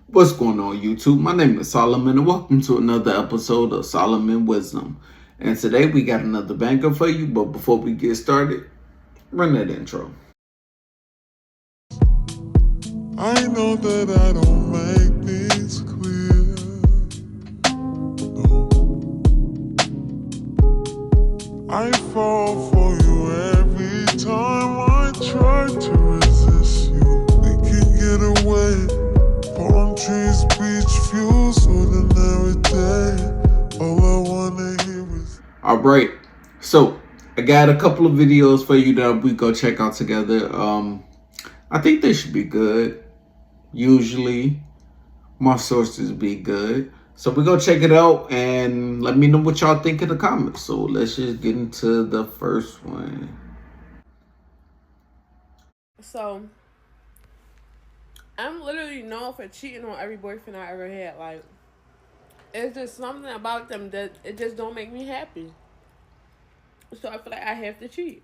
What's going on, YouTube? My name is Solomon, and welcome to another episode of Solomon Wisdom. And today we got another banger for you, but before we get started, run that intro. I know that I don't make things clear. No. I fall for you every time I try to resist you. We can get away. Palm trees, beach views, ordinary day. All I wanna hear is. Alright, so I got a couple of videos for you that we go check out together. I think they should be good. Usually, my sources be good. So we go check it out and let me know what y'all think in the comments. So let's just get into the first one. So, I'm literally known for cheating on every boyfriend I ever had. Like, it's just something about them that it just don't make me happy. So I feel like I have to cheat.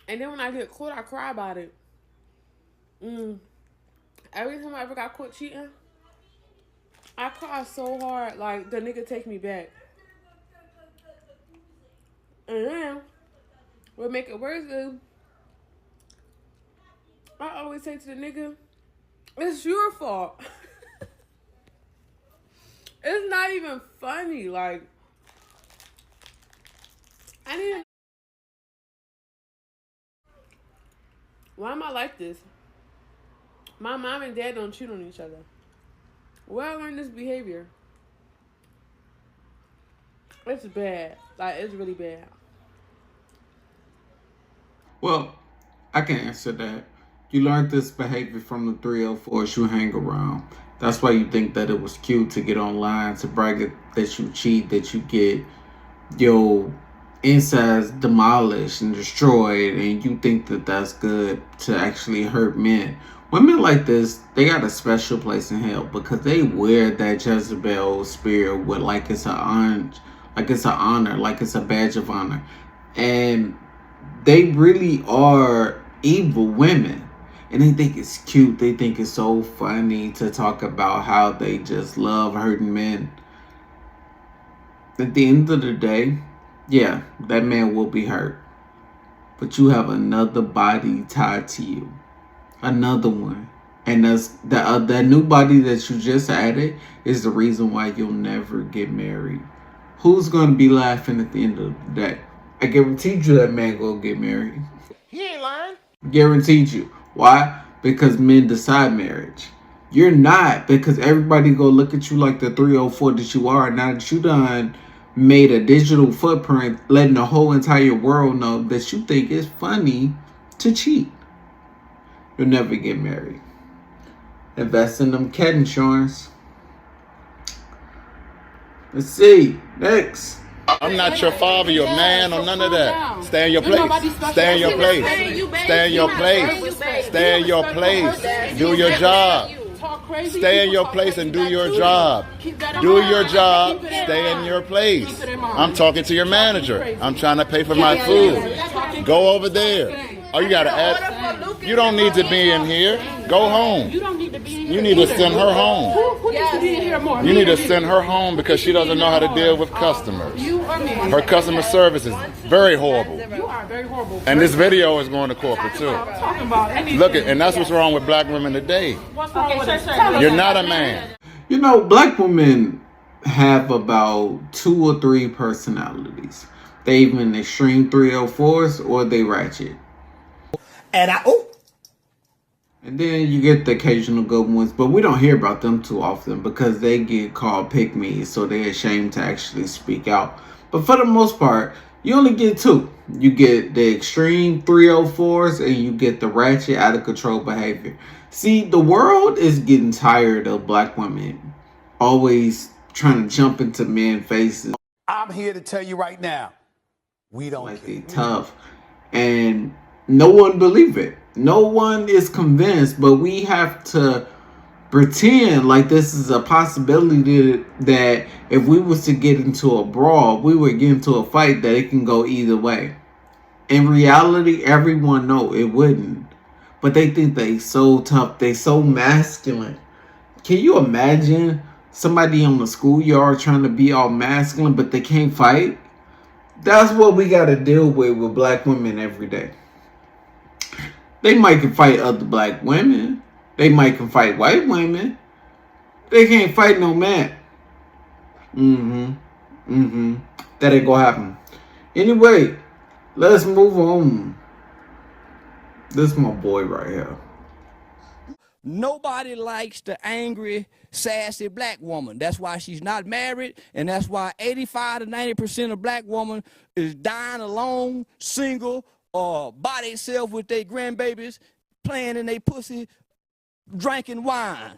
And then when I get caught, I cry about it. Every time I ever got caught cheating, I cry so hard, like the nigga take me back. And then what make it worse is I always say to the nigga, it's your fault. It's not even funny. Like, I didn't. Why am I like this? My mom and dad don't cheat on each other. Where I learned this behavior? It's bad. Like, it's really bad. Well, I can answer that. You learned this behavior from the 304s you hang around. That's why you think that it was cute to get online to brag that you cheat, that you get your insides demolished and destroyed, and you think that that's good to actually hurt men. Women like this, they got a special place in hell because they wear that Jezebel spirit with like it's honor, like it's a badge of honor, and they really are evil women. And they think it's cute. They think it's so funny to talk about how they just love hurting men. At the end of the day, yeah, that man will be hurt. But you have another body tied to you. Another one. And that's that new body that you just added is the reason why you'll never get married. Who's going to be laughing at the end of the day? I guaranteed you that man gonna get married. He ain't lying. Guaranteed you. Why? Because men decide marriage. You're not, because everybody go look at you like the 304 that you are. Now that you done made a digital footprint, letting the whole entire world know that you think it's funny to cheat. You'll never get married. Invest in them cat insurance. Let's see. Next. I'm not your father, your man, or none of that. Stay in your place. Stay in your place. Stay in your place. Stay in your place. Do your job. Stay in your place and do your job. Do your job. Stay in your place. I'm talking to your manager. I'm trying to pay for my food. Go over there. Oh, you gotta add. You don't need to be in here. Go home. You need to send her home. You need to send her home because she doesn't know how to deal with customers. Her customer service is very horrible. You are very horrible. And this video is going to corporate too. Look at, and that's what's wrong with black women today. You're not a man. You know, black women have about 2 or 3 personalities. They even extreme 304s or they ratchet. And then you get the occasional good ones, but we don't hear about them too often because they get called pick-me's, so they're ashamed to actually speak out. But for the most part, you only get 2. You get the extreme 304s and you get the ratchet, out of control behavior. See, the world is getting tired of black women always trying to jump into men's faces. I'm here to tell you right now, we don't like care. they tough, and no one believe it. No one is convinced, but we have to pretend like this is a possibility that if we was to get into a brawl, we would get into a fight that it can go either way. In reality, everyone know it wouldn't, but they think they so tough, they so masculine, Can you imagine somebody on the schoolyard trying to be all masculine, but they can't fight? That's what we got to deal with black women every day. They might can fight other black women. They might can fight white women. They can't fight no man. That ain't gonna happen. Anyway, let's move on. This is my boy right here. Nobody likes the angry, sassy black woman. That's why she's not married, and that's why 85 to 90% of black women is dying alone, single, or by themselves with their grandbabies, playing in their pussy, drinking wine.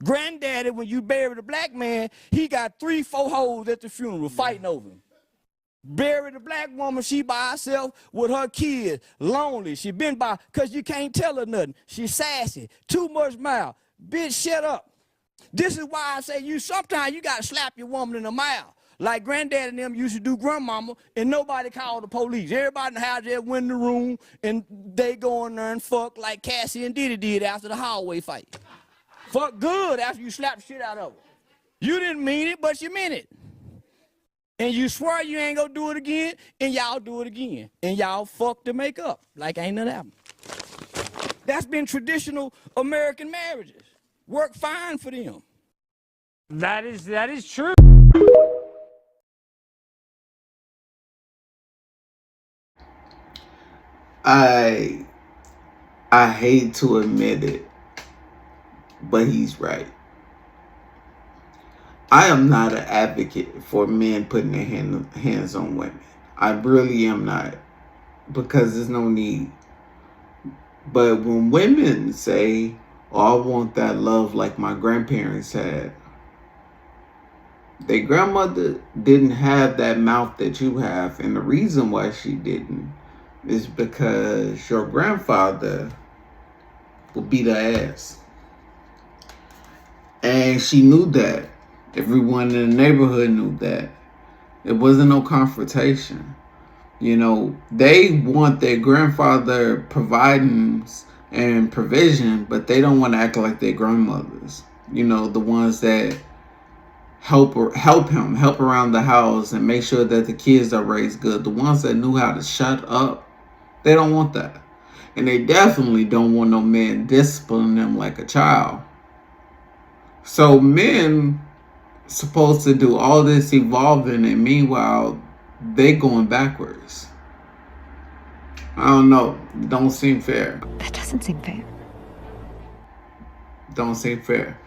Granddaddy, when you buried a black man, he got 3-4 hoes at the funeral fighting over him. Buried a black woman, she by herself with her kids, lonely. She been by, because you can't tell her nothing. She's sassy, too much mouth. Bitch, shut up. This is why I say sometimes you got to slap your woman in the mouth. Like granddad and them used to do grandmama, and nobody called the police. Everybody in the house just went in the room, and they go in there and fuck like Cassie and Diddy did after the hallway fight. Fuck good after you slap the shit out of her. You didn't mean it, but you meant it. And you swear you ain't gonna do it again, and y'all do it again. And y'all fuck to make up, like ain't nothing happened. That's been traditional American marriages. Work fine for them. That is true. I hate to admit it, but he's right. I am not an advocate for men putting their hands on women. I really am not, because there's no need. But when women say, "Oh, I want that love like my grandparents had," their grandmother didn't have that mouth that you have, and the reason why she didn't is because your grandfather would beat her ass. And she knew that. Everyone in the neighborhood knew that. It wasn't no confrontation. You know, they want their grandfather providing and provision, but they don't want to act like their grandmothers. You know, the ones that help around the house and make sure that the kids are raised good. The ones that knew how to shut up, they don't want that. And they definitely don't want no man disciplining them like a child. So men supposed to do all this evolving, and meanwhile they going backwards. I don't know. Don't seem fair. That doesn't seem fair. Don't seem fair.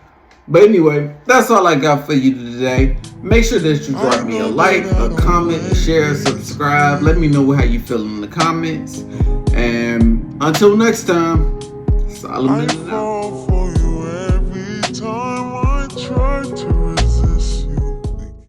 But anyway, that's all I got for you today. Make sure that you drop me a like, a comment, share, subscribe. Let me know how you feel in the comments. And until next time, Solomon out.